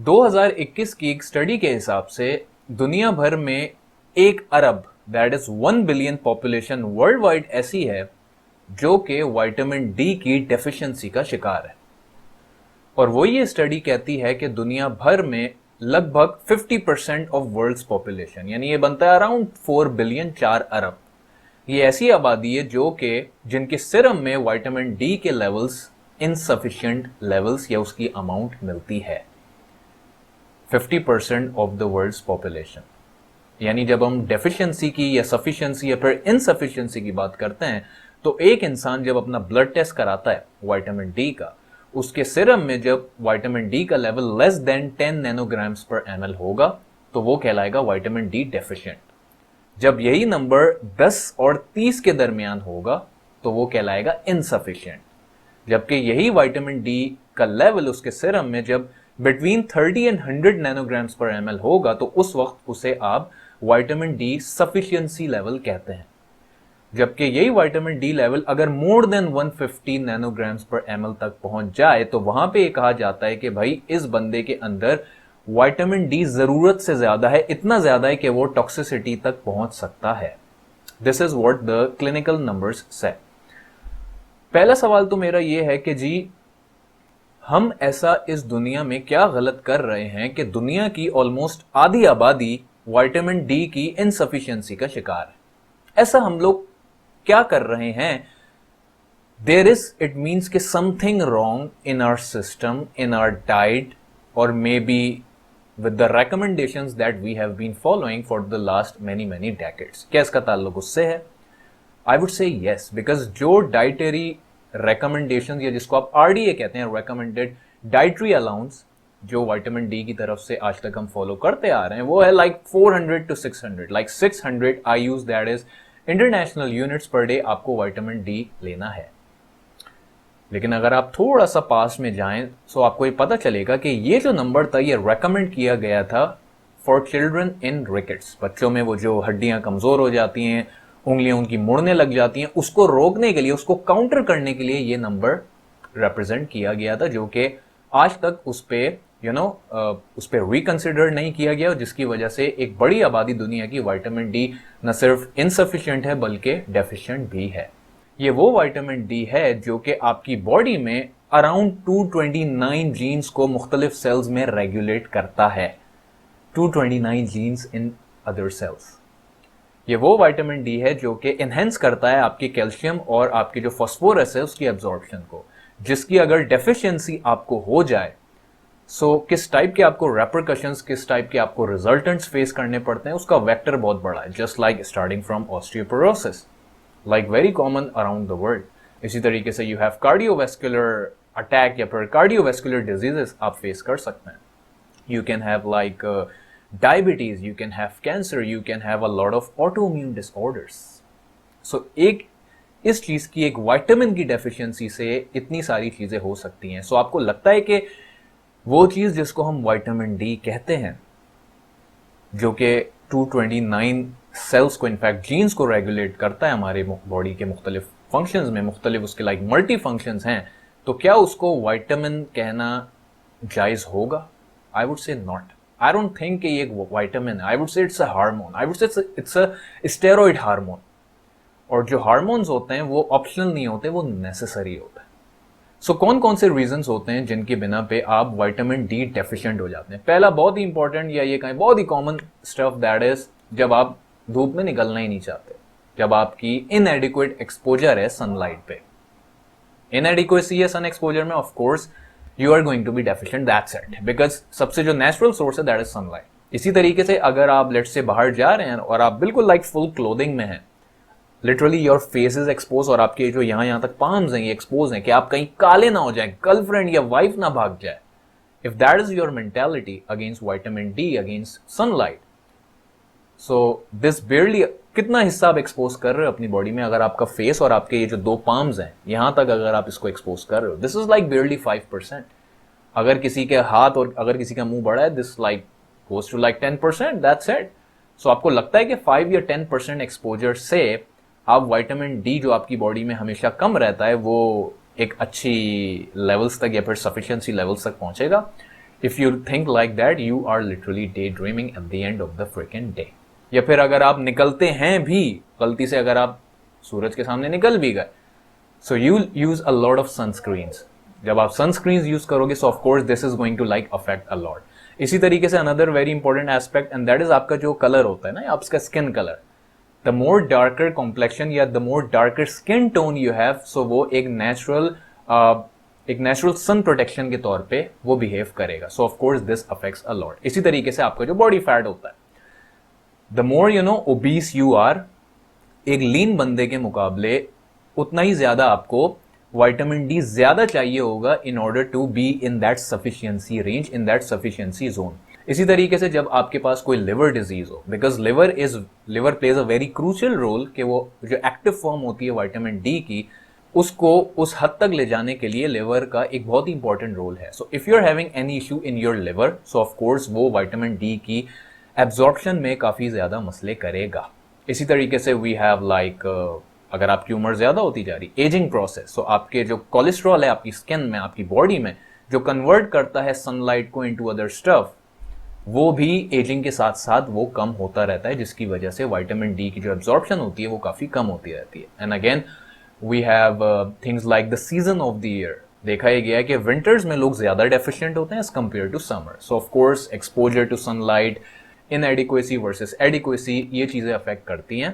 2021 की एक स्टडी के हिसाब से दुनिया भर में 1 अरब that is 1 billion population world wide ऐसी है जो कि विटामिन डी की डेफिशिएंसी का शिकार है। और वो ये स्टडी कहती है कि दुनिया भर में लगभग 50% ऑफ वर्ल्ड्स पॉपुलेशन यानी ये बनता है अराउंड 4 बिलियन 4 अरब, ये ऐसी आबादी है जो कि जिनके सीरम में विटामिन डी के लेवल्स इनसफिशिएंट लेवल्स या उसकी अमाउंट मिलती है। 50% ऑफ द वर्ल्ड्स पॉपुलेशन यानी जब हम डेफिशिएंसी की या सफिशिएंसी या फिर इनसफिशिएंसी की बात करते हैं तो एक इंसान जब अपना ब्लड टेस्ट कराता है विटामिन डी का, उसके सीरम में जब विटामिन डी का लेवल लेस देन 10 नैनोग्राम्स पर ml होगा तो वो कहलाएगा विटामिन डी डेफिशिएंट। जब यही नंबर 10 और 30 के दरमियान होगा तो वो कहलाएगा इनसफिशिएंट। जबकि यही विटामिन डी का लेवल उसके सीरम में जब बिटवीन 30 एंड 100 नैनोग्राम्स पर ml होगा तो उस वक्त उसे आप विटामिन डी सफिशिएंसी लेवल कहते हैं। जबकि यही विटामिन डी लेवल अगर मोर देन 150 नैनोग्राम्स पर ml तक पहुंच जाए तो वहां पे कहा जाता है कि भाई इस बंदे के अंदर विटामिन डी जरूरत से ज्यादा है, इतना ज्यादा है कि वो टॉक्सिसिटी तक पहुंच सकता है। This is what the clinical numbers से। पहला सवाल तो मेरा यह है कि जी हम ऐसा इस दुनिया में क्या गलत कर रहे हैं कि दुनिया की ऑलमोस्ट आधी आबादी विटामिन डी की इनसफिशिएंसी का शिकार है। ऐसा हम लोग क्या कर रहे हैं? देयर इज इट मीन्स कि something wrong in our system, in our diet और maybe with the recommendations that we have been following for the last many decades। क्या इसका ताल्लुक उससे है? I would say yes, because जो dietary recommendations या जिसको आप RDA कहते हैं, recommended dietary allowance, जो विटामिन डी की तरफ से आज तक हम फॉलो करते आ रहे हैं वो है like 400 to 600, like 600 IUs, that is international units per day आपको विटामिन डी लेना है। लेकिन अगर आप थोड़ा सा पास में जाएं तो आपको ये पता चलेगा कि ये जो नंबर था ये रेकमेंड किया गया था फॉर चिल्ड्रन इन रिकेट्स। बच्चों में वो जो हड्डियां कमजोर हो जाती हैं, उंगलियां उनकी मुड़ने लग जाती हैं, उसको रोकने के लिए, उसको काउंटर करने के लिए ये नंबर रिप्रेजेंट किया गया था, जो कि आज तक उस पर उस पर रिकंसिडर नहीं किया गया, जिसकी वजह से एक बड़ी आबादी दुनिया की विटामिन डी न सिर्फ इनसफिशिएंट है बल्कि डेफिशिएंट भी है। ये वो विटामिन डी है जो कि आपकी बॉडी में अराउंड 229 जीन्स को मुख्तलिफ सेल्स में रेगुलेट करता है। 229 जीन्स इन अदर सेल्स। ये वो विटामिन डी है जो कि इनहेंस करता है आपके कैल्शियम और आपके जो फास्फोरस है उसकी एब्जॉर्प्शन को, जिसकी अगर डेफिशिएंसी आपको हो जाए सो किस टाइप के आपको रेपरकशंस, किस टाइप के आपको रिजल्टेंट्स फेस करने पड़ते हैं, उसका वेक्टर बहुत बड़ा है। Just like starting from osteoporosis, like very common around the world। इसी तरीके से you have cardiovascular attack या फिर cardiovascular diseases आप फेस कर सकते हैं। You can have like diabetes, you can have cancer, you can have a lot of autoimmune disorders। So एक इस चीज की, एक विटामिन की डेफिशिएंसी से इतनी सारी चीजें हो सकती हैं। सो आपको लगता है कि वो चीज जिसको हम विटामिन डी कहते हैं, जो कि 229 सेल्स को, इनफैक्ट जीन्स को रेगुलेट करता है हमारे बॉडी के मुख्तलिफ फंक्शंस में, मुख्तलिफ उसके लाइक मल्टी फंक्शंस हैं, तो क्या उसको विटामिन कहना जायज होगा? I would say not. I don't think कि ये एक विटामिन है। I would say it's a hormone. I would say it's a steroid hormone. और जो हार्मोन्स होते हैं वो ऑप्शनल नहीं होते, वो नेसेसरी होता है। सो कौन कौन से रीजंस होते हैं जिनकी बिना पे आप विटामिन डी डेफिशिएंट हो जाते हैं? पहला बहुत ही इंपॉर्टेंट या ये कहें बहुत ही कॉमन स्टफ, दैट इज जब आप धूप में निकलना ही नहीं चाहते, जब आपकी इनएडिक्वेट एक्सपोजर है सनलाइट पे। इनएडिक्वेसी है सन एक्सपोजर में, of course you are going to be deficient, that's it, because सबसे जो नेचुरल सोर्स है दैट इज सनलाइट। इसी तरीके से अगर आप लेट से बाहर जा रहे हैं और आप बिल्कुल लाइक फुल क्लोथिंग में हैं, literally your face is expose और आपके जो यहां तक पाम्स हैं ये एक्सपोज हैं कि आप कहीं काले ना हो जाए, गर्लफ्रेंड या वाइफ ना भाग जाए। If that is your mentality against vitamin D, against sunlight, so this बेयरली, कितना हिस्सा आप एक्सपोज कर रहे हो अपनी बॉडी में? अगर आपका फेस और आपके ये जो दो पाम्स हैं यहां तक अगर आप इसको एक्सपोज कर रहे हो, दिस इज लाइक बेयरली 5%। अगर किसी के हाथ और अगर किसी का मुंह बड़ा है, this like goes to like 10%, that's it. So आपको लगता है कि 5 या 10% एक्सपोजर से आप विटामिन डी जो आपकी बॉडी में हमेशा कम रहता है वो एक अच्छी लेवल्स तक या फिर सफिशिएंसी लेवल्स तक पहुंचेगा? If you think like that, you are literally day dreaming at the end of the freaking day. या फिर अगर आप निकलते हैं भी गलती से, अगर आप सूरज के सामने निकल भी गए, so you use a lot of sunscreens. जब आप सनस्क्रीन्स यूज करोगे, so of course this is going to like affect a lot. इसी तरीके से another very important aspect and that is आपका जो कलर होता है ना, आपका skin colour. The more darker complexion या the more darker skin tone you have, so वो एक नेचुरल सन प्रोटेक्शन के तौर पे वो बिहेव करेगा। So of course this affects a lot. इसी तरीके से आपका जो बॉडी फैट होता है, the more obese you are, एक लीन बंदे के मुकाबले उतना ही ज्यादा आपको विटामिन डी ज्यादा चाहिए होगा in order to be in that sufficiency range, in that sufficiency zone. इसी तरीके से जब आपके पास कोई लिवर डिजीज हो, because liver plays a very crucial role, कि वो जो एक्टिव फॉर्म होती है विटामिन डी की, उसको उस हद तक ले जाने के लिए लिवर का एक बहुत ही इंपॉर्टेंट रोल है। So if you are having any issue in your liver, so of course वो विटामिन डी की एब्जॉर्प्शन में काफी ज्यादा मसले करेगा। इसी तरीके से वी हैव लाइक, अगर आपकी उम्र ज्यादा होती जा रही, एजिंग प्रोसेस, सो आपके जो कोलेस्ट्रॉल है आपकी स्किन में, आपकी बॉडी में, जो कन्वर्ट करता है सनलाइट को इनटू अदर स्टफ, वो भी एजिंग के साथ साथ वो कम होता रहता है, जिसकी वजह से विटामिन डी की जो एब्जॉर्प्शन होती है वो काफी कम होती रहती है। And again we have things like the season of the year. देखा ही गया है कि विंटर्स में लोग ज्यादा डेफिशिएंट होते हैं as compared to summer. So of course exposure to sunlight, inadequacy versus adequacy, ये चीजें अफेक्ट करती हैं।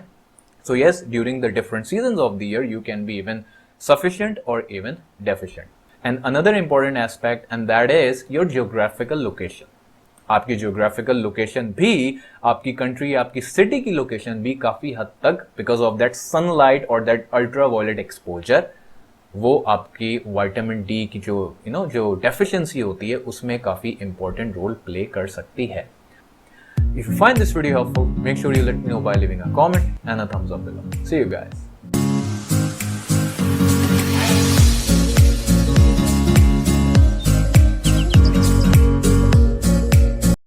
So yes, during the different seasons of the year, you can be even sufficient or even deficient. And another important aspect, and that is your geographical location. आपकी geographical location भी, आपकी country, आपकी city की location भी काफी हद तक because of that sunlight or that ultraviolet exposure, वो आपकी vitamin D की जो deficiency होती है उसमें काफी important role play कर सकती है। If you find this video helpful, make sure you let me know by leaving a comment and a thumbs up below. See you guys.